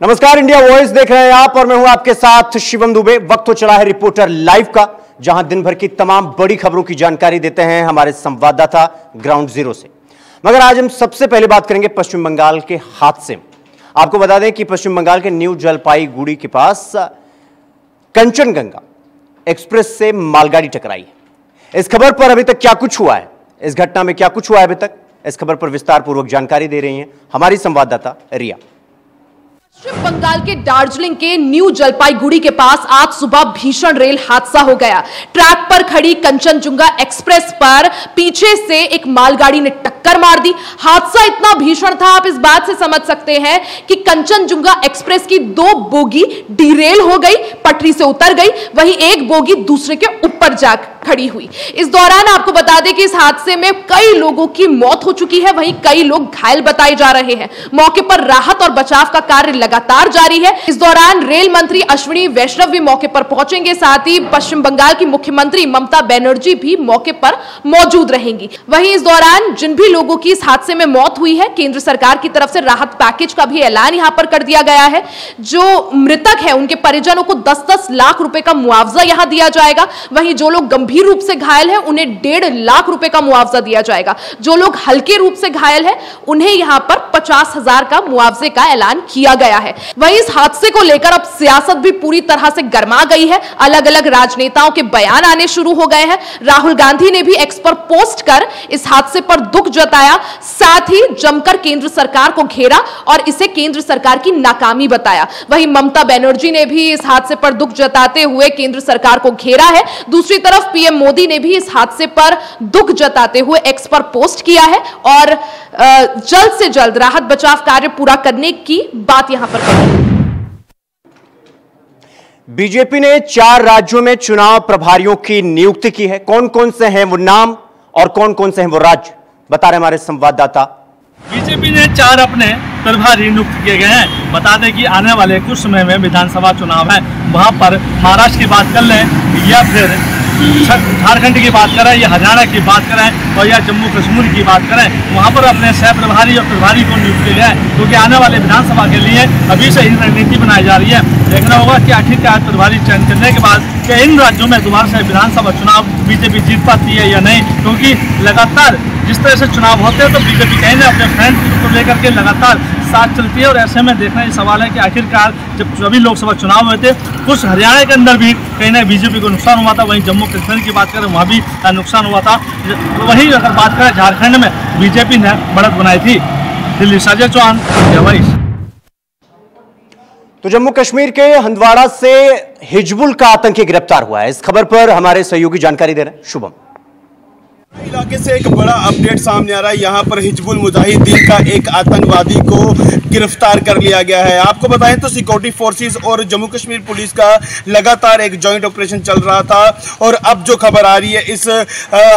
नमस्कार, India voice देख रहे हैं आप और मैं हूं आपके साथ शिवम दुबे। वक्त हो चला है रिपोर्टर लाइव का, जहां दिन भर की तमाम बड़ी खबरों की जानकारी देते हैं हमारे संवाददाता ग्राउंड जीरो से। मगर आज हम सबसे पहले बात करेंगे पश्चिम बंगाल के हादसे में। आपको बता दें कि पश्चिम बंगाल के न्यू जलपाईगुड़ी के पास कंचनजंगा एक्सप्रेस से मालगाड़ी टकराई है। इस खबर पर अभी तक क्या कुछ हुआ है, इस घटना में क्या कुछ हुआ है अभी तक, इस खबर पर विस्तार पूर्वक जानकारी दे रही हैं हमारी संवाददाता रिया। पश्चिम बंगाल के दार्जिलिंग के न्यू जलपाईगुड़ी के पास आज सुबह भीषण रेल हादसा हो गया। ट्रैक पर खड़ी कंचनजंगा एक्सप्रेस पर पीछे से एक मालगाड़ी ने टक्कर मार दी। हादसा इतना भीषण था, आप इस बात से समझ सकते हैं कि कंचनजंगा एक्सप्रेस की 2 बोगी डिरेल हो गई, पटरी से उतर गई, वहीं एक बोगी दूसरे के ऊपर जा खड़ी हुई। इस दौरान आपको बता दें कि इस हादसे में कई लोगों की मौत हो चुकी है, वहीं कई लोग घायल बताए जा रहे हैं। मौके पर राहत और बचाव का कार्य लगातार जारी है। इस दौरान रेल मंत्री अश्विनी वैष्णव भी मौके पर पहुंचेंगे, साथ ही पश्चिम बंगाल की मुख्यमंत्री ममता बनर्जी भी मौके पर मौजूद रहेंगी। वहीं इस दौरान जिन भी लोगों की इस हादसे में मौत हुई है, केंद्र सरकार की तरफ से राहत पैकेज का भी ऐलान यहां पर कर दिया गया है। जो मृतक है उनके परिजनों को 10-10 लाख रुपए का मुआवजा यहां दिया जाएगा। वहीं जो लोग गंभीर रूप से घायल हैं उन्हें 1.5 लाख रुपए का मुआवजा दिया जाएगा। जो लोग हल्के रूप से घायल हैं उन्हें यहां पर 50,000 का मुआवजे का ऐलान किया गया है। वहीं इस हादसे को लेकर अब सियासत भी पूरी तरह से गर्मा गई है। अलग अलग राजनेताओं के बयान आने शुरू हो गए हैं। राहुल गांधी ने भी एक्स पर पोस्ट कर इस हादसे पर दुख जताया, साथ ही जमकर केंद्र सरकार को घेरा और इसे केंद्र सरकार की नाकामी बताया। वहीं ममता बनर्जी ने भी इस हादसे पर दुख जताते हुए केंद्र सरकार को घेरा है। दूसरी तरफ पीएम मोदी ने भी इस हादसे पर दुख जताते हुए एक्स पर पोस्ट किया है और जल्द से जल्द राहत बचाव कार्य पूरा करने की बात यहां पर कही। बीजेपी ने 4 राज्यों में चुनाव प्रभारियों की नियुक्ति की है। कौन कौन से हैं वो नाम और कौन कौन से हैं वो राज्य, बता रहे हमारे संवाददाता। बीजेपी ने 4 अपने प्रभारी नियुक्त किए गए हैं। बता दें कि आने वाले कुछ समय में विधानसभा चुनाव है, वहां पर महाराष्ट्र की बात कर लें या फिर झारखंड की बात करें या हरियाणा की बात करें और या जम्मू कश्मीर की बात करें, वहां पर अपने सह प्रभारी और प्रभारी को नियुक्त किया है, क्योंकि आने वाले विधानसभा के लिए अभी से ही रणनीति बनाई जा रही है। देखना होगा कि आखिरकार प्रभारी चयन करने के बाद क्या इन राज्यों में दोबारा से विधानसभा चुनाव बीजेपी जीत पाती है या नहीं, क्योंकि लगातार जिस तरह से चुनाव होते हैं तो बीजेपी कहीं ना अपने फ्रेंड को लेकर के लगातार साथ चलती है। और ऐसे में देखना ये सवाल है कि आखिरकार जब सभी लोकसभा चुनाव हुए थे, कुछ हरियाणा के अंदर भी कहीं ना बीजेपी को नुकसान हुआ था, वहीं जम्मू कश्मीर की बात करें वहाँ भी नुकसान हुआ था। वहीं अगर बात करें झारखंड में बीजेपी ने बढ़त बनाई थी। Delhi Sajid Chauhan, India Voice. तो जम्मू कश्मीर के हंदवाड़ा से हिजबुल का आतंकी गिरफ्तार हुआ है। इस खबर पर हमारे सहयोगी जानकारी दे रहे हैं शुभम। इलाके से एक बड़ा अपडेट सामने आ रहा है। यहाँ पर हिजबुल मुजाहिदीन का एक आतंकवादी को गिरफ्तार कर लिया गया है। आपको बताएं तो सिक्योरिटी फोर्सेस और जम्मू कश्मीर पुलिस का लगातार एक जॉइंट ऑपरेशन चल रहा था और अब जो खबर आ रही है इस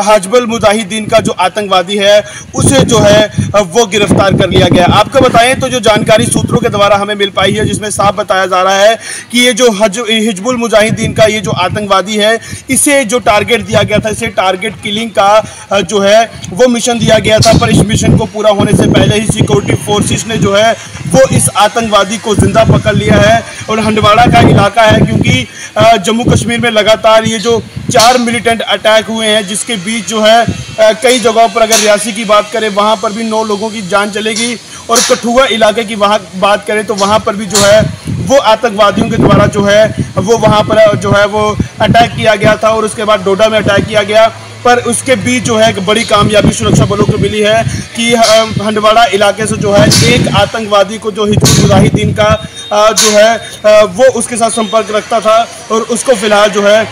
हिजबुल मुजाहिदीन का जो आतंकवादी है उसे जो है वो गिरफ्तार कर लिया गया। आपको बताएं तो जो जानकारी सूत्रों के द्वारा हमें मिल पाई है, जिसमें साफ बताया जा रहा है कि ये जो हिजबुल मुजाहिदीन का ये जो आतंकवादी है, इसे जो टारगेट दिया गया था, इसे टारगेट किलिंग का जो है वो मिशन दिया गया था। पर इस मिशन को पूरा होने से पहले ही सिक्योरिटी फोर्सेस ने जो है वो इस आतंकवादी को जिंदा पकड़ लिया है। और हंदवाड़ा का इलाका है, क्योंकि जम्मू कश्मीर में लगातार ये जो 4 मिलिटेंट अटैक हुए हैं, जिसके बीच जो है कई जगहों पर अगर रियासी की बात करें वहाँ पर भी 9 लोगों की जान चलेगी और कठुआ इलाके की वहाँ बात करें तो वहाँ पर भी जो है वो आतंकवादियों के द्वारा जो है वो वहाँ पर जो है वो अटैक किया गया था और उसके बाद डोडा में अटैक किया गया। पर उसके बीच जो है एक बड़ी कामयाबी सुरक्षा बलों को मिली है कि हंदवाड़ा इलाके से जो है एक आतंकवादी को जो हिजबुल मुजाहिदीन का जो है वो उसके साथ संपर्क रखता था और उसको फिलहाल जो है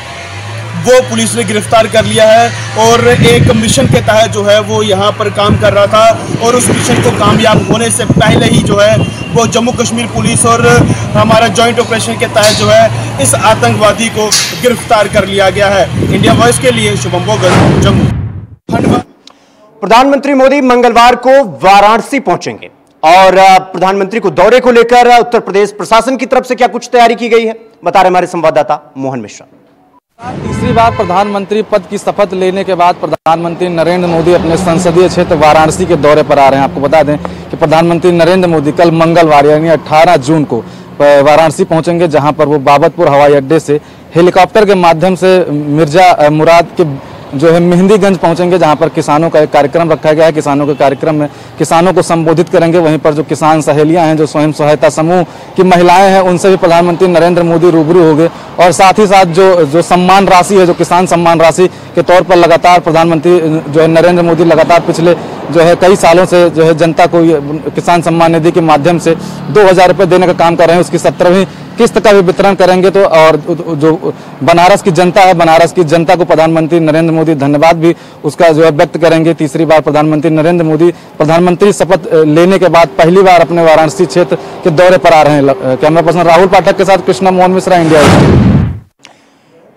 वो पुलिस ने गिरफ्तार कर लिया है और एक मिशन के तहत जो है वो यहाँ पर काम कर रहा था और उस मिशन को कामयाब होने से पहले ही जो है वो जम्मू कश्मीर पुलिस और हमारा जॉइंट ऑपरेशन के तहत जो है इस आतंकवादी को गिरफ्तार कर लिया गया है। इंडिया वॉइस के लिए शुभम बोगल, जम्मू। प्रधानमंत्री मोदी मंगलवार को वाराणसी पहुंचेंगे और प्रधानमंत्री को दौरे को लेकर उत्तर प्रदेश प्रशासन की तरफ से क्या कुछ तैयारी की गई है, बता रहे हमारे संवाददाता मोहन मिश्रा। तीसरी बार प्रधानमंत्री पद की शपथ लेने के बाद प्रधानमंत्री नरेंद्र मोदी अपने संसदीय क्षेत्र वाराणसी के दौरे पर आ रहे हैं। आपको बता दें कि प्रधानमंत्री नरेंद्र मोदी कल मंगलवार यानी 18 जून को वाराणसी पहुंचेंगे, जहां पर वो बाबतपुर हवाई अड्डे से हेलीकॉप्टर के माध्यम से मिर्जा मुराद के जो है मेहंदीगंज पहुंचेंगे, जहां पर किसानों का एक कार्यक्रम रखा गया है। किसानों के कार्यक्रम में किसानों को संबोधित करेंगे। वहीं पर जो किसान सहेलियां हैं, जो स्वयं सहायता समूह की महिलाएं हैं, उनसे भी प्रधानमंत्री नरेंद्र मोदी रूबरू होंगे। और साथ ही साथ जो सम्मान राशि है, जो किसान सम्मान राशि के तौर पर लगातार प्रधानमंत्री जो है नरेंद्र मोदी लगातार पिछले जो है कई सालों से जो है जनता को किसान सम्मान निधि के माध्यम से 2000 रुपये देने का काम कर रहे हैं। उसकी 17वीं किस्त का भी वितरण करेंगे। तो और जो बनारस की जनता है, बनारस की जनता को प्रधानमंत्री नरेंद्र मोदी धन्यवाद भी उसका जो है व्यक्त करेंगे। तीसरी बार प्रधानमंत्री नरेंद्र मोदी प्रधानमंत्री शपथ लेने के बाद पहली बार अपने वाराणसी क्षेत्र के दौरे पर आ रहे हैं। कैमरा पर्सन राहुल पाठक के साथ कृष्णा मोहन मिश्रा, इंडिया।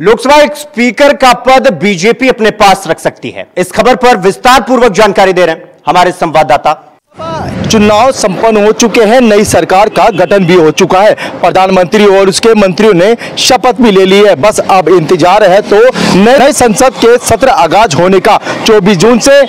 लोकसभा एक स्पीकर का पद बीजेपी अपने पास रख सकती है। इस खबर पर विस्तार पूर्वक जानकारी दे रहे हैं हमारे संवाददाता। चुनाव संपन्न हो चुके हैं, नई सरकार का गठन भी हो चुका है। प्रधानमंत्री और उसके मंत्रियों ने शपथ भी ले ली है। बस अब इंतजार है तो नए संसद के सत्र आगाज होने का। 24 जून से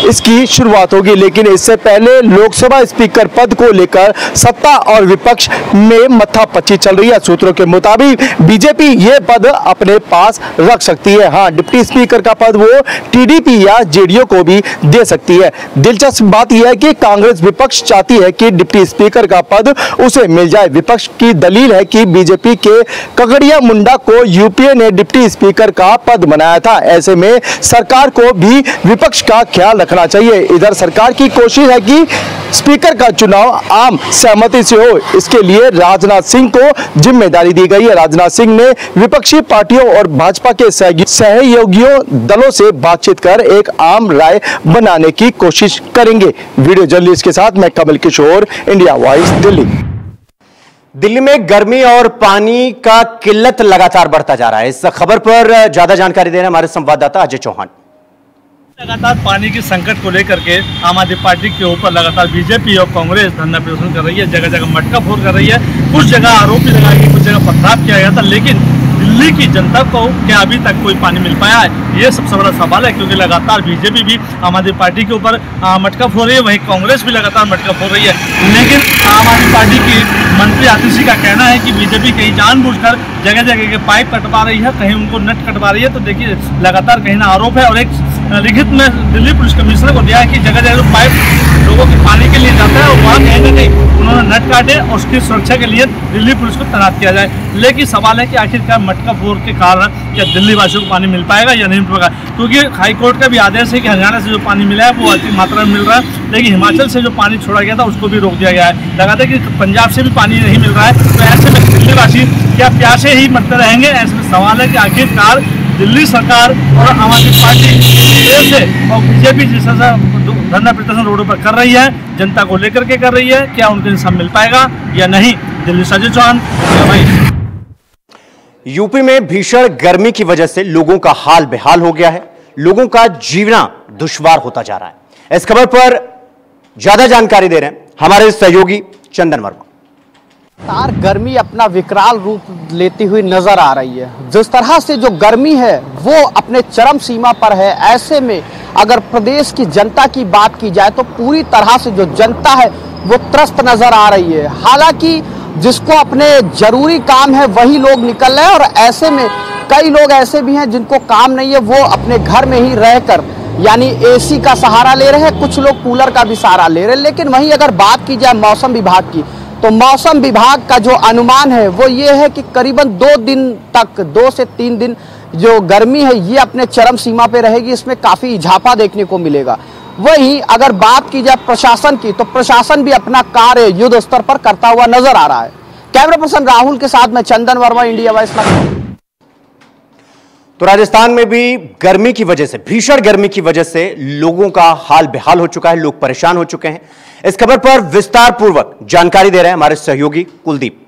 इसकी शुरुआत होगी, लेकिन इससे पहले लोकसभा स्पीकर पद को लेकर सत्ता और विपक्ष में मत्थापच्ची चल रही है। सूत्रों के मुताबिक बीजेपी ये पद अपने पास रख सकती है। हाँ, डिप्टी स्पीकर का पद वो टीडीपी या जेडीयू को भी दे सकती है। दिलचस्प बात यह है कि कांग्रेस विपक्ष चाहती है कि डिप्टी स्पीकर का पद उसे मिल जाए। विपक्ष की दलील है कि बीजेपी के कगड़िया मुंडा को यूपीए ने डिप्टी स्पीकर का पद बनाया था। ऐसे में सरकार को भी विपक्ष का ख्याल रखना चाहिए। इधर सरकार की कोशिश है कि स्पीकर का चुनाव आम सहमति से हो। इसके लिए राजनाथ सिंह को जिम्मेदारी दी गई है। राजनाथ सिंह ने विपक्षी पार्टियों और भाजपा के सहयोगियों दलों से बातचीत कर एक आम राय बनाने की कोशिश करेंगे। वीडियो जर्नलिस्ट के साथ मैं कमल किशोर, इंडिया वॉइस, दिल्ली। दिल्ली में गर्मी और पानी का किल्लत लगातार बढ़ता जा रहा है। इस खबर पर ज्यादा जानकारी दे रहे हैं हमारे संवाददाता अजय चौहान। लगातार पानी की संकट को लेकर के आम आदमी पार्टी के ऊपर लगातार बीजेपी और कांग्रेस धरना प्रदर्शन कर रही है। जगह जगह मटका फोड़ कर रही है। कुछ जगह आरोप भी लगाया गया, कुछ जगह पथराव किया गया था, लेकिन दिल्ली की जनता को क्या अभी तक कोई पानी मिल पाया है, ये सबसे बड़ा सवाल है। क्योंकि लगातार बीजेपी भी आम आदमी पार्टी के ऊपर मटका फोड़ रही है, वहीं कांग्रेस भी लगातार मटका फोड़ रही है। लेकिन आम आदमी पार्टी की मंत्री आतिशी का कहना है कि बीजेपी कहीं जानबूझकर जगह जगह के पाइप कटवा रही है, कहीं उनको नट कटवा रही है। तो देखिए लगातार कहीं ना आरोप है। और एक लिखित में दिल्ली पुलिस कमिश्नर को दिया है कि जगह जगह पाइप लोगों के पानी के लिए जाता है और वहाँ कहीं ना कहीं उन्होंने नट काटे और उसकी सुरक्षा के लिए दिल्ली पुलिस को तैनात किया जाए। लेकिन सवाल है कि आखिरकार मटका फोड़ के कारण क्या दिल्ली वासियों को पानी मिल पाएगा या नहीं मिल पाएगा। क्योंकि हाईकोर्ट का भी आदेश है कि हरियाणा से जो पानी मिला है वो अधिक मात्रा में मिल रहा है, लेकिन हिमाचल से जो पानी छोड़ा गया था उसको भी रोक दिया गया है। लगातार है कि पंजाब से भी पानी नहीं मिल रहा है। तो ऐसे में दिल्ली वासी क्या प्यासे ही मरते रहेंगे? ऐसे में सवाल है कि आखिरकार दिल्ली सरकार और आम आदमी पार्टी से और बीजेपी जिस धरना प्रदर्शन रोडों पर कर रही है, जनता को लेकर के कर रही है, क्या उनको इंसाफ मिल पाएगा या नहीं? दिल्ली से अजय चौहान। यूपी में भीषण गर्मी की वजह से लोगों का हाल बेहाल हो गया है। लोगों का जीना दुश्वार होता जा रहा है। इस खबर पर ज्यादा जानकारी दे रहे हैं हमारे सहयोगी चंदन वर्मा। गर्मी अपना विकराल रूप लेती हुई नजर आ रही है। जिस तरह से जो गर्मी है वो अपने चरम सीमा पर है। ऐसे में अगर प्रदेश की जनता की बात की जाए तो पूरी तरह से जो जनता है वो त्रस्त नजर आ रही है। हालांकि जिसको अपने जरूरी काम है वही लोग निकल रहे हैं और ऐसे में कई लोग ऐसे भी हैं जिनको काम नहीं है, वो अपने घर में ही रहकर यानी एसी का सहारा ले रहे हैं। कुछ लोग कूलर का भी सहारा ले रहे हैं। लेकिन वहीं अगर बात की जाए मौसम विभाग की तो मौसम विभाग का जो अनुमान है वो ये है कि करीबन 2 दिन तक 2 से 3 दिन जो गर्मी है ये अपने चरम सीमा पे रहेगी। इसमें काफी इजाफा देखने को मिलेगा। वहीं अगर बात की जाए प्रशासन की तो प्रशासन भी अपना कार्य युद्ध स्तर पर करता हुआ नजर आ रहा है। कैमरा पर्सन राहुल के साथ मैं चंदन वर्मा, इंडिया वॉइस। तो राजस्थान में भी गर्मी की वजह से, भीषण गर्मी की वजह से लोगों का हाल बेहाल हो चुका है। लोग परेशान हो चुके हैं। इस खबर पर विस्तार पूर्वक जानकारी दे रहे हैं हमारे सहयोगी कुलदीप।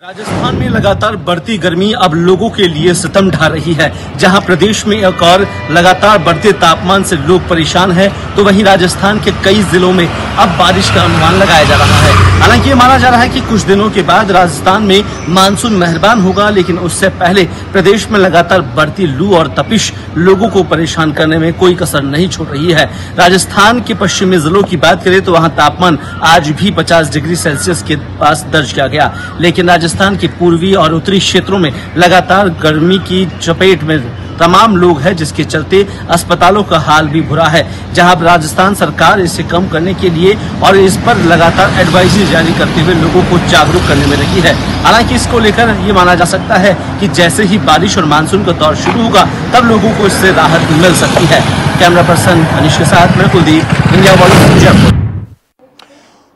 राजस्थान में लगातार बढ़ती गर्मी अब लोगों के लिए सितम ढा रही है। जहां प्रदेश में एक और लगातार बढ़ते तापमान से लोग परेशान हैं, तो वहीं राजस्थान के कई जिलों में अब बारिश का अनुमान लगाया जा रहा है। हालांकि ये माना जा रहा है कि कुछ दिनों के बाद राजस्थान में मानसून मेहरबान होगा, लेकिन उससे पहले प्रदेश में लगातार बढ़ती लू और तपिश लोगों को परेशान करने में कोई कसर नहीं छोड़ रही है। राजस्थान के पश्चिमी जिलों की बात करें तो वहाँ तापमान आज भी 50 डिग्री सेल्सियस के पास दर्ज किया गया, लेकिन राजस्थान के पूर्वी और उत्तरी क्षेत्रों में लगातार गर्मी की चपेट में तमाम लोग हैं, जिसके चलते अस्पतालों का हाल भी बुरा है। जहां राजस्थान सरकार इसे कम करने के लिए और इस पर लगातार एडवाइजरी जारी करते हुए लोगों को जागरूक करने में लगी है। हालांकि इसको लेकर ये माना जा सकता है कि जैसे ही बारिश और मानसून का दौर शुरू होगा, तब लोगों को इससे राहत मिल सकती है। कैमरा पर्सन अनिश के साथ मैं कुलदीप, इंडिया वॉइस, जयपुर।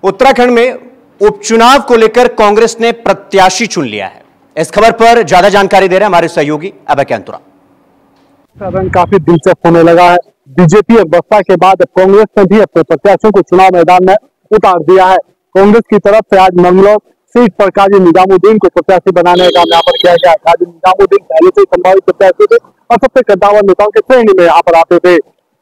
उत्तराखंड में उपचुनाव को लेकर कांग्रेस ने प्रत्याशी चुन लिया है। इस खबर पर ज्यादा जानकारी दे रहे हैं हमारे सहयोगी अभय कैंतुरा। रंग काफी दिलचस्प होने लगा है। बीजेपी और बसपा के बाद अब कांग्रेस ने भी अपने प्रत्याशियों को चुनाव मैदान में उतार दिया है। कांग्रेस की तरफ से आज मंगलौर सीट पर काजी निजामुद्दीन को प्रत्याशी बनाने का यहाँ पर किया गया। काजी निजामुद्दीन पहले से संभावित प्रत्याशी थे और सबसे कद्दावर नेताओं के श्रेणी में यहाँ पर आते थे।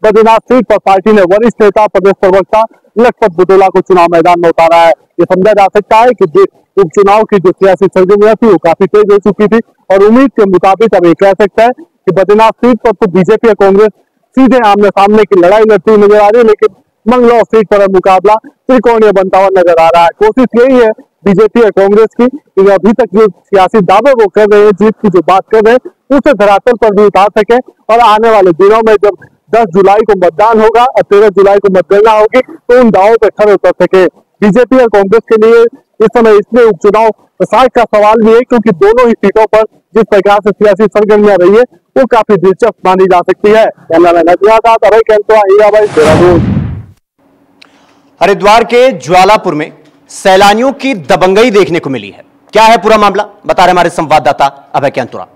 बद्रीनाथ सीट पर पार्टी ने वरिष्ठ नेता प्रदेश प्रवक्ता लखपत बुटोला को चुनाव मैदान में उतारा है। ये समझा जा सकता है कि उपचुनाव की जो सियासी सरगर्मियां थी वो काफी तेज हो चुकी थी और उम्मीद के मुताबिक अब ये कह सकता है कि बद्रीनाथ सीट पर तो बीजेपी और कांग्रेस सीधे आमने सामने की लड़ाई लड़ती नजर आ रही है, लेकिन मंगलौर सीट पर मुकाबला त्रिकोणीय बनता हुआ नजर आ रहा है। कोशिश यही है बीजेपी और कांग्रेस की कि अभी तक जो सियासी दावे वो कर रहे हैं, जीत की जो बात कर रहे हैं, उसे धरातल पर भी उतार सके और आने वाले दिनों में जब 10 जुलाई को मतदान होगा और 13 जुलाई को मतगणना होगी तो उन दावों पर खड़े उतर सके। बीजेपी और कांग्रेस के लिए इस समय इसमें उपचुनाव प्रसार का सवाल भी है, क्योंकि दोनों ही सीटों पर जिस प्रकार से सियासी सरगर्मियां रही है वो काफी दिलचस्प मानी जा सकती है। हरिद्वार के ज्वालापुर में सैलानियों की दबंगई देखने को मिली है। क्या है पूरा मामला, बता रहे हमारे संवाददाता अभय कैंतुरा।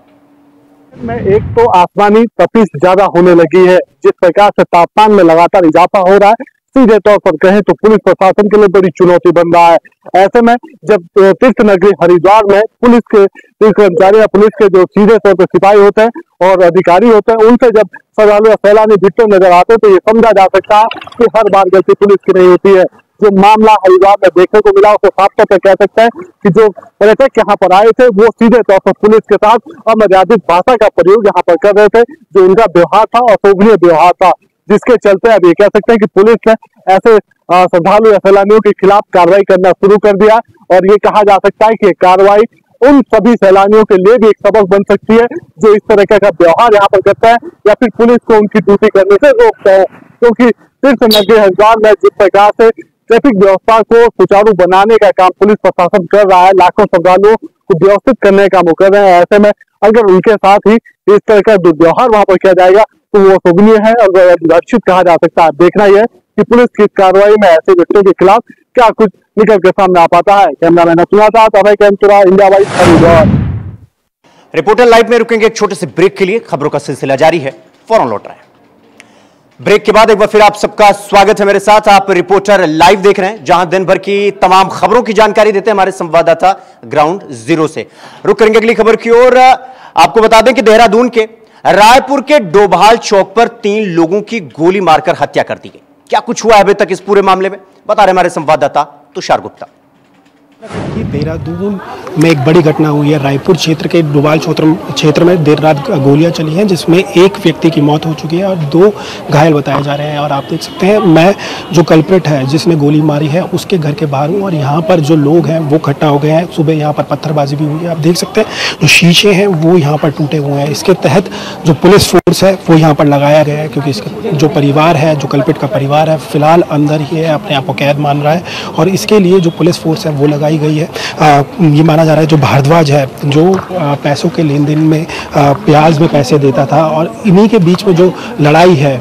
में एक तो आसमानी तपिश ज्यादा होने लगी है। जिस प्रकार से तापमान में लगातार इजाफा हो रहा है, सीधे तौर पर कहें तो पुलिस प्रशासन के लिए बड़ी चुनौती बन रहा है। ऐसे में जब तीर्थ नगरी हरिद्वार में पुलिस के कर्मचारी या पुलिस के जो सीधे तौर पर सिपाही होते हैं और अधिकारी होते हैं, उनसे जब श्रद्धालु या सैलानी भिड़ते नजर आते हैं तो ये समझा जा सकता है कि हर बार गलती पुलिस की नहीं होती है। जो मामला हरिद्वार में देखने को मिला उसको साफ तौर पर कह सकते हैं कि जो पर्यटक यहाँ पर आए थे वो सीधे तौर पर पुलिस के साथ अमर्यादित भाषा का प्रयोग यहाँ पर कर रहे थे, जो उनका व्यवहार था अशोभनीय व्यवहार था, जिसके चलते अब ये कह सकते हैं कि पुलिस ने ऐसे श्रद्धालु या सैलानियों के खिलाफ कार्रवाई करना शुरू कर दिया। और ये कहा जा सकता है कि कार्रवाई उन सभी सैलानियों के लिए भी एक सबक बन सकती है जो इस तरह का व्यवहार यहाँ पर करता है या फिर पुलिस को उनकी ड्यूटी करने से रोकता है। क्योंकि तीर्थ नगरी हरिद्वार में जिस प्रकार से ट्रैफिक व्यवस्था को सुचारू बनाने का काम पुलिस प्रशासन कर रहा है, लाखों श्रद्धालुओं को व्यवस्थित करने का काम कर रहे हैं, ऐसे में अगर उनके साथ ही इस तरह का दुर्व्यवहार वहां पर किया जाएगा तो वो शोभनीय है और लक्षित कहा जा सकता है। देखना यह है कि पुलिस की कार्रवाई में ऐसे व्यक्तियों के खिलाफ क्या कुछ निकल के सामने आ पाता है। कैमरामैन अतुल साथ Abhay Kaintura, India voice Haridwar. Reporter live में रुकेंगे एक छोटे से ब्रेक के लिए। खबरों का सिलसिला जारी है, फौरन लौट रहे हैं। ब्रेक के बाद एक बार फिर आप सबका स्वागत है मेरे साथ। आप रिपोर्टर लाइव देख रहे हैं, जहां दिन भर की तमाम खबरों की जानकारी देते हैं हमारे संवाददाता ग्राउंड जीरो से। रुक करेंगे अगली खबर की ओर। आपको बता दें कि देहरादून के रायपुर के डोभाल चौक पर 3 लोगों की गोली मारकर हत्या कर दी गई। क्या कुछ हुआ है अभी तक इस पूरे मामले में, बता रहे हमारे संवाददाता तुषार गुप्ता। देहरादून में एक बड़ी घटना हुई है। रायपुर क्षेत्र के डोभाल क्षेत्र में देर रात गोलियां चली हैं, जिसमें एक व्यक्ति की मौत हो चुकी है और 2 घायल बताए जा रहे हैं। और आप देख सकते हैं, मैं जो कल्प्रिट है जिसने गोली मारी है उसके घर के बाहर हूँ और यहाँ पर जो लोग हैं वो इकट्ठा हो गए हैं। सुबह यहाँ पर पत्थरबाजी भी हुई है। आप देख सकते हैं जो शीशे हैं वो यहाँ पर टूटे हुए हैं। इसके तहत जो पुलिस फोर्स है वो यहाँ पर लगाया गया है, क्योंकि इसका जो परिवार है, जो कल्प्रिट का परिवार है, फिलहाल अंदर ही है, अपने आप को कैद मान रहा है और इसके लिए जो पुलिस फोर्स है वो लगाई गई है। ये माना जा रहा है जो भारद्वाज है, जो पैसों के लेन देन में ब्याज में पैसे देता था और इन्हीं के बीच में जो लड़ाई है,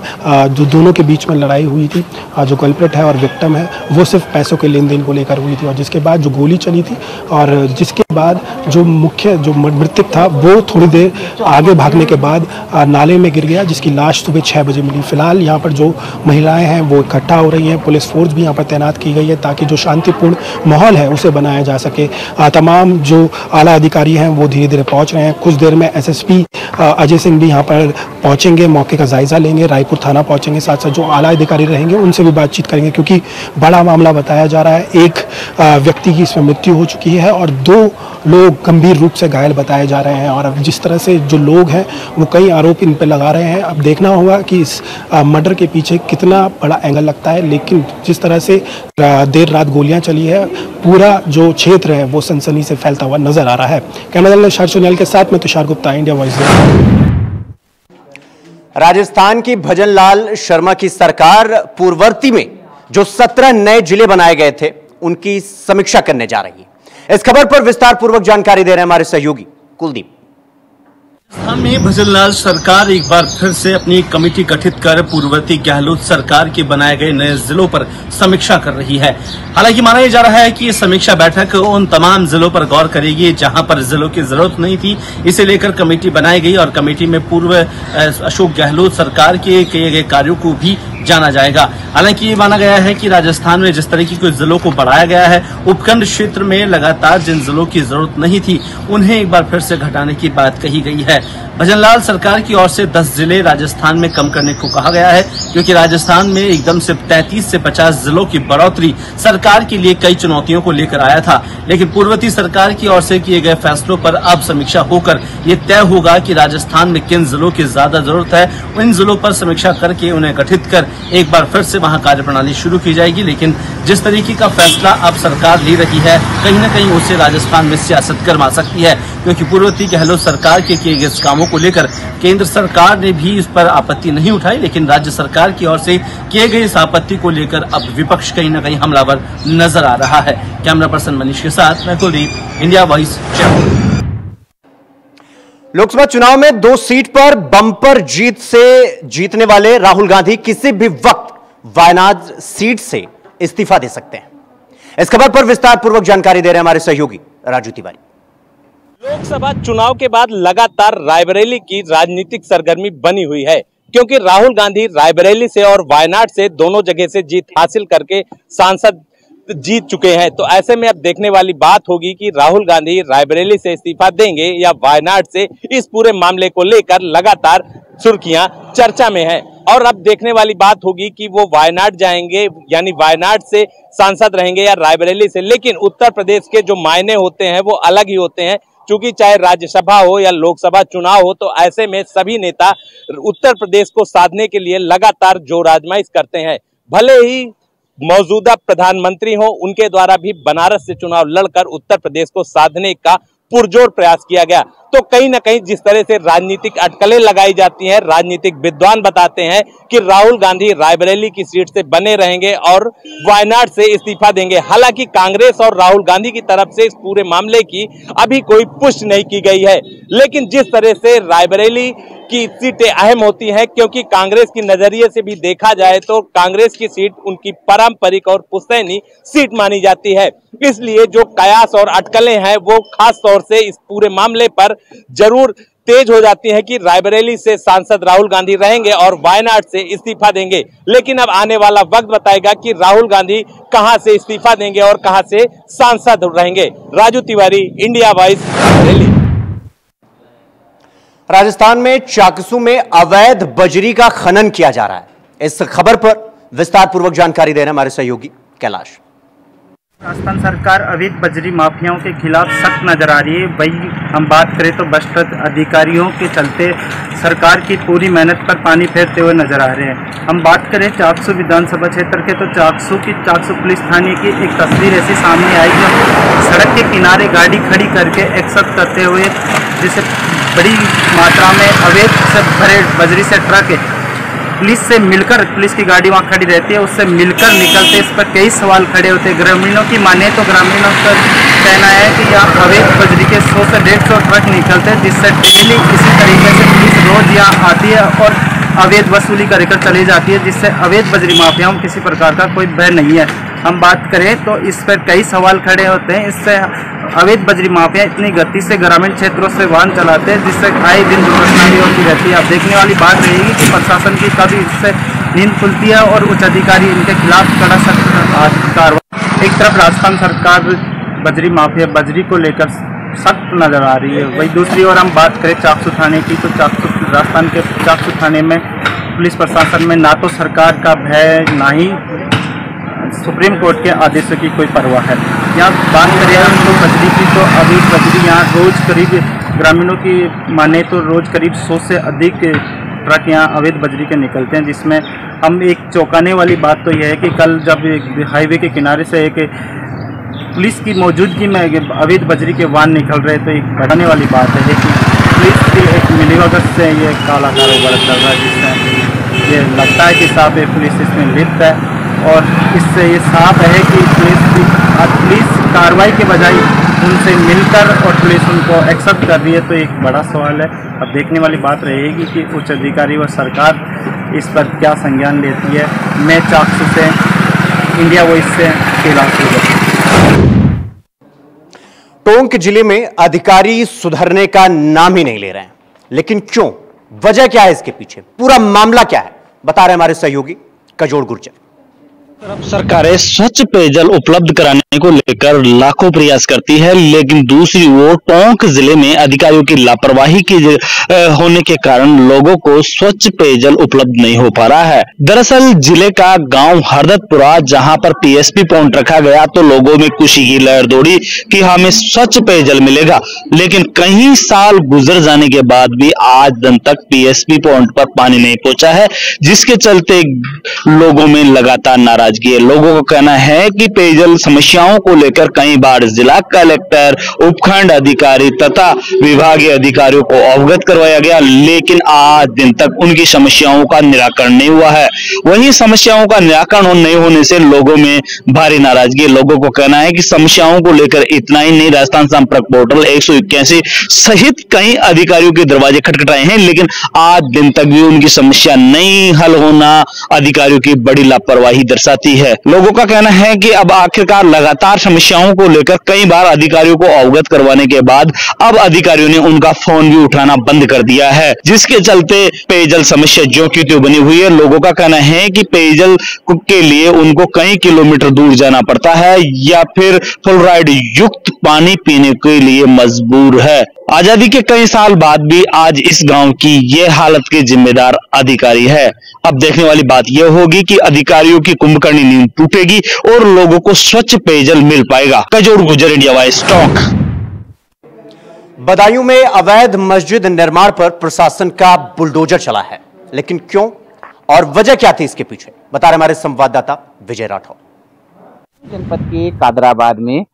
जो दोनों के बीच में लड़ाई हुई थी, जो कल्प्रिट है और विक्टिम है वो सिर्फ पैसों के लेन देन को लेकर हुई थी। और जिसके बाद जो गोली चली थी और जिसके बाद जो मुख्य जो मृतक था वो थोड़ी देर आगे भागने के बाद नाले में गिर गया, जिसकी लाश सुबह 6 बजे मिली। फिलहाल यहाँ पर जो महिलाएं हैं वो इकट्ठा हो रही हैं, पुलिस फोर्स भी यहाँ पर तैनात की गई है ताकि जो शांतिपूर्ण माहौल है उसे बनाया जा सके। तमाम जो आला अधिकारी हैं वो धीरे धीरे पहुँच रहे हैं। कुछ देर में एसएसपी अजय सिंह भी यहाँ पर पहुँचेंगे, मौके का जायजा लेंगे, रायपुर थाना पहुँचेंगे, साथ साथ जो आला अधिकारी रहेंगे उनसे भी बातचीत करेंगे, क्योंकि बड़ा मामला बताया जा रहा है। एक व्यक्ति की इसमें मृत्यु हो चुकी है और 2 लोग गंभीर रूप से घायल बताए जा रहे हैं। और अब जिस तरह से जो लोग हैं वो कई आरोप इन पर लगा रहे हैं। अब देखना होगा कि इस मर्डर के पीछे कितना बड़ा एंगल लगता है, लेकिन जिस तरह से देर रात गोलियां चली है, पूरा जो क्षेत्र है वो सनसनी से फैलता हुआ नजर आ रहा है। कैमरा शर्चुनैल के साथ में तुषार गुप्ता, इंडिया वॉइस। राजस्थान की भजनलाल शर्मा की सरकार पूर्ववर्ती में जो 17 नए जिले बनाए गए थे उनकी समीक्षा करने जा रही है। इस खबर पर विस्तार पूर्वक जानकारी दे रहे हैं हमारे सहयोगी कुलदीप। राजस्थान में भजनलाल सरकार एक बार फिर से अपनी कमेटी गठित कर पूर्ववर्ती गहलोत सरकार के बनाए गए नए जिलों पर समीक्षा कर रही है। हालांकि माना जा रहा है कि ये समीक्षा बैठक उन तमाम जिलों पर गौर करेगी जहां पर जिलों की जरूरत नहीं थी। इसे लेकर कमेटी बनाई गई और कमेटी में पूर्व अशोक गहलोत सरकार के किए गए कार्यों को भी जाना जाएगा। हालांकि ये माना गया है कि राजस्थान में जिस तरीके के जिलों को बढ़ाया गया है, उपखंड क्षेत्र में लगातार जिन जिलों की जरूरत नहीं थी उन्हें एक बार फिर से घटाने की बात कही गई है। भजनलाल सरकार की ओर से 10 जिले राजस्थान में कम करने को कहा गया है, क्योंकि राजस्थान में एकदम से 33 से 50 जिलों की बढ़ोतरी सरकार के लिए कई चुनौतियों को लेकर आया था। लेकिन पूर्ववर्ती सरकार की ओर से किए गए फैसलों पर अब समीक्षा होकर ये तय होगा कि राजस्थान में किन जिलों की ज्यादा जरूरत है। इन जिलों पर समीक्षा करके उन्हें गठित कर एक बार फिर से वहां कार्यप्रणाली शुरू की जाएगी। लेकिन जिस तरीके का फैसला अब सरकार ले रही है, कहीं न कहीं उसे राजस्थान में सियासत गरमा सकती है, क्योंकि पूर्ववर्ती गहलोत सरकार के किए गए कामों को लेकर केंद्र सरकार ने भी इस पर आपत्ति नहीं उठाई, लेकिन राज्य सरकार की ओर से किए गए इस आपत्ति को लेकर अब विपक्ष कहीं न कहीं हमलावर नजर आ रहा है। कैमरा पर्सन मनीष के साथ मैं कुलदीप, इंडिया वॉइस। लोकसभा चुनाव में 2 सीट पर बम्पर जीत से जीतने वाले राहुल गांधी किसी भी वक्त वायनाड सीट से इस्तीफा दे सकते हैं। इस खबर पर विस्तार पूर्वक जानकारी दे रहे हैं हमारे सहयोगी राजू तिवारी। लोकसभा चुनाव के बाद लगातार रायबरेली की राजनीतिक सरगर्मी बनी हुई है, क्योंकि राहुल गांधी रायबरेली से और वायनाड से दोनों जगह से जीत हासिल करके सांसद जीत चुके हैं। तो ऐसे में अब देखने वाली बात होगी कि राहुल गांधी रायबरेली से इस्तीफा देंगे या वायनाड से। इस पूरे मामले को लेकर लगातार सुर्खियां चर्चा में हैं और अब देखने वाली बात होगी कि वो वायनाड जाएंगे, यानी वायनाड से सांसद रहेंगे या रायबरेली से। लेकिन उत्तर प्रदेश के जो मायने होते हैं वो अलग ही होते हैं, क्योंकि चाहे राज्यसभा हो या लोकसभा चुनाव हो, तो ऐसे में सभी नेता उत्तर प्रदेश को साधने के लिए लगातार जोर आजमाइश करते हैं। भले ही मौजूदा प्रधानमंत्री हो, उनके द्वारा भी बनारस से चुनाव लड़कर उत्तर प्रदेश को साधने का पुरजोर प्रयास किया गया। तो कहीं ना कहीं जिस तरह से राजनीतिक अटकलें लगाई जाती हैं, राजनीतिक विद्वान बताते हैं कि राहुल गांधी रायबरेली की सीट से बने रहेंगे और वायनाड से इस्तीफा देंगे। हालांकि कांग्रेस और राहुल गांधी की तरफ से इस पूरे मामले की अभी कोई पुष्टि नहीं की गई है, लेकिन जिस तरह से रायबरेली की सीटें अहम होती हैं, क्योंकि कांग्रेस की नजरिए से भी देखा जाए तो कांग्रेस की सीट उनकी पारंपरिक और पुश्तैनी सीट मानी जाती है, इसलिए जो कयास और अटकलें हैं वो खास तौर से इस पूरे मामले पर जरूर तेज हो जाती है कि रायबरेली से सांसद राहुल गांधी रहेंगे और वायनाड से इस्तीफा देंगे। लेकिन अब आने वाला वक्त बताएगा कि राहुल गांधी कहां से इस्तीफा देंगे और कहां से सांसद रहेंगे। Raju Tiwari, India voice, Raebareli. राजस्थान में चाकसू में अवैध बजरी का खनन किया जा रहा है। इस खबर पर विस्तार पूर्वक जानकारी दे रहे हैं हमारे सहयोगी कैलाश। राजस्थान सरकार अवैध बजरी माफियाओं के खिलाफ सख्त नजर आ रही है। वही हम बात करें तो भ्रष्ट अधिकारियों के चलते सरकार की पूरी मेहनत पर पानी फेरते हुए नजर आ रहे हैं। हम बात करें चाकसू विधानसभा क्षेत्र के तो चाकसू पुलिस थाने की एक तस्वीर ऐसी सामने आई जो सड़क के किनारे गाड़ी खड़ी करके एक्सेप्ट करते हुए, जिसे बड़ी मात्रा में अवैध से भरे बजरी से ट्रक पुलिस से मिलकर, पुलिस की गाड़ी वहाँ खड़ी रहती है, उससे मिलकर निकलते। इस पर कई सवाल खड़े होते हैं। ग्रामीणों की माने तो ग्रामीणों का कहना है कि यहाँ अवैध बजरी के 100 से 150 ट्रक निकलते हैं, जिससे डेली किसी तरीके से पुलिस रोज यहाँ आती है और अवैध वसूली कर चली जाती है, जिससे अवैध बजरी माफियाओं में किसी प्रकार का कोई भय नहीं है। हम बात करें तो इस पर कई सवाल खड़े होते हैं। इससे अवैध बजरी माफिया इतनी गति से ग्रामीण क्षेत्रों से वाहन चलाते हैं जिससे आए दिन दुर्घटना भी होती रहती है। अब देखने वाली बात रहेगी कि प्रशासन की कभी इससे नींद खुलती है और उच्च अधिकारी इनके खिलाफ कड़ा सख्त कार्रवाई। एक तरफ राजस्थान सरकार बजरी माफिया बजरी को लेकर सख्त नजर आ रही है, वही दूसरी ओर हम बात करें चाकसू थाने की तो राजस्थान के चाकसू थाने में पुलिस प्रशासन में ना तो सरकार का भय ना ही सुप्रीम कोर्ट के आदेशों की कोई परवाह है। यहाँ बात करें हम तो बजरी की तो अभी बजरी यहाँ रोज करीब ग्रामीणों की माने तो रोज करीब 100 से अधिक ट्रक यहाँ अवैध बजरी के निकलते हैं, जिसमें हम एक चौंकाने वाली बात तो यह है कि कल जब हाईवे के किनारे से एक पुलिस की मौजूदगी में अवैध बजरी के वाहन निकल रहे तो एक बढ़ाने वाली बात है कि पुलिस की एक मिलीभगत से ये काला कारोबार चल रहा है, जिसमें ये लगता है कि साफ है पुलिस इसमें लिप्त है। और इससे ये साफ है कि पुलिस कार्रवाई के बजाय उनसे मिलकर और पुलिस उनको एक्सेप्ट कर रही है, तो एक बड़ा सवाल है। अब देखने वाली बात रहेगी कि उच्च अधिकारी व सरकार इस पर क्या संज्ञान लेती है। मैं चाकसू से इंडिया वॉइस से कैलाश। टोंक जिले में अधिकारी सुधरने का नाम ही नहीं ले रहे हैं, लेकिन क्यों, वजह क्या है इसके पीछे, पूरा मामला क्या है, बता रहे हमारे सहयोगी कजोड़ गुर्जर। सरकारें स्वच्छ पेयजल उपलब्ध कराने को लेकर लाखों प्रयास करती है, लेकिन दूसरी ओर टोंक जिले में अधिकारियों की लापरवाही की होने के कारण लोगों को स्वच्छ पेयजल उपलब्ध नहीं हो पा रहा है। दरअसल जिले का गांव हरदतपुरा जहां पर पीएसपी पॉइंट रखा गया तो लोगों में खुशी की लहर दौड़ी कि हमें स्वच्छ पेयजल मिलेगा, लेकिन कई साल गुजर जाने के बाद भी आज दिन तक पीएसपी पॉइंट पर पानी नहीं पहुंचा है, जिसके चलते लोगों में लगातार नाराजगी है। लोगों का कहना है कि पेयजल समस्याओं को लेकर कई बार जिला कलेक्टर, उपखंड अधिकारी तथा विभागीय अधिकारियों को अवगत करवाया गया, लेकिन आज दिन तक उनकी समस्याओं का निराकरण नहीं हुआ है। वहीं समस्याओं का निराकरण नहीं होने से लोगों में भारी नाराजगी। लोगों को कहना है कि समस्याओं को लेकर इतना ही नहीं, राजस्थान संपर्क पोर्टल 181 सहित कई अधिकारियों के दरवाजे खटखटाए हैं, लेकिन आज दिन तक भी उनकी समस्या नहीं हल होना अधिकारियों की बड़ी लापरवाही दर्शाती है। लोगों का कहना है कि अब आखिरकार लगातार समस्याओं को लेकर कई बार अधिकारियों को अवगत करवाने के बाद अब अधिकारियों ने उनका फोन भी उठाना बंद कर दिया है, जिसके चलते पेयजल समस्या ज्यों की त्यों बनी हुई है। लोगों का कहना है कि पेयजल के लिए उनको कई किलोमीटर दूर जाना पड़ता है या फिर फ्लोराइड युक्त पानी पीने के लिए मजबूर है। आजादी के कई साल बाद भी आज इस गांव की ये हालत के जिम्मेदार अधिकारी है। अब देखने वाली बात यह होगी कि अधिकारियों की कुंभकर्णी नींद टूटेगी और लोगों को स्वच्छ पेयजल मिल पाएगा। कजोड़ गुर्जर, इंडिया वॉइस, टोंक। बदायूं में अवैध मस्जिद निर्माण पर प्रशासन का बुलडोजर चला है, लेकिन क्यों और वजह क्या थी इसके पीछे, बता रहे हमारे संवाददाता विजय राठौर। जनपद के कादराबाद में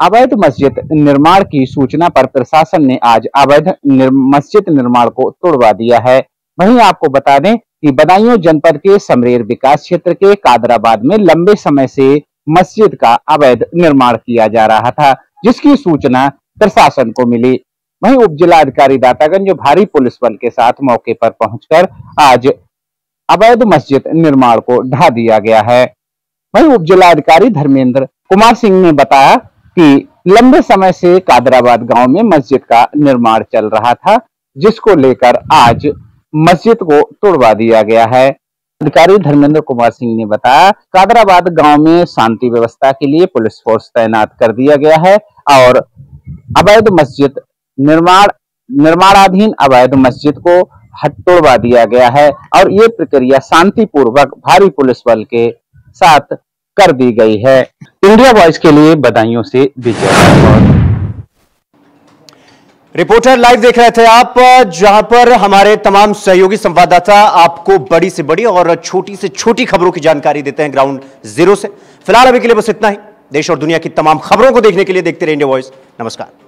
अवैध मस्जिद निर्माण की सूचना पर प्रशासन ने आज अवैध मस्जिद निर्माण को तोड़वा दिया है। वहीं आपको बता दें कि बदायूं जनपद के समरेर विकास क्षेत्र के कादराबाद में लंबे समय से मस्जिद का अवैध निर्माण किया जा रहा था, जिसकी सूचना प्रशासन को मिली। वहीं उप जिलाधिकारी दातागंज भारी पुलिस बल के साथ मौके पर पहुंचकर आज अवैध मस्जिद निर्माण को ढा दिया गया है। वहीं उप जिलाधिकारी धर्मेंद्र कुमार सिंह ने बताया कि लंबे समय से कादराबाद गांव में मस्जिद का निर्माण चल रहा था, जिसको लेकर आज मस्जिद को तोड़वा दिया गया है। अधिकारी धर्मेंद्र कुमार सिंह ने बताया, कादराबाद गांव में शांति व्यवस्था के लिए पुलिस फोर्स तैनात कर दिया गया है और अवैध मस्जिद निर्माणाधीन अवैध मस्जिद को तोड़वा दिया गया है और ये प्रक्रिया शांतिपूर्वक भारी पुलिस बल के साथ कर दी गई है। इंडिया वॉइस के लिए बदायूं से विजय राठौर। रिपोर्टर लाइव देख रहे थे आप, जहां पर हमारे तमाम सहयोगी संवाददाता आपको बड़ी से बड़ी और छोटी से छोटी खबरों की जानकारी देते हैं ग्राउंड जीरो से। फिलहाल अभी के लिए बस इतना ही। देश और दुनिया की तमाम खबरों को देखने के लिए देखते रहिए इंडिया वॉइस। नमस्कार।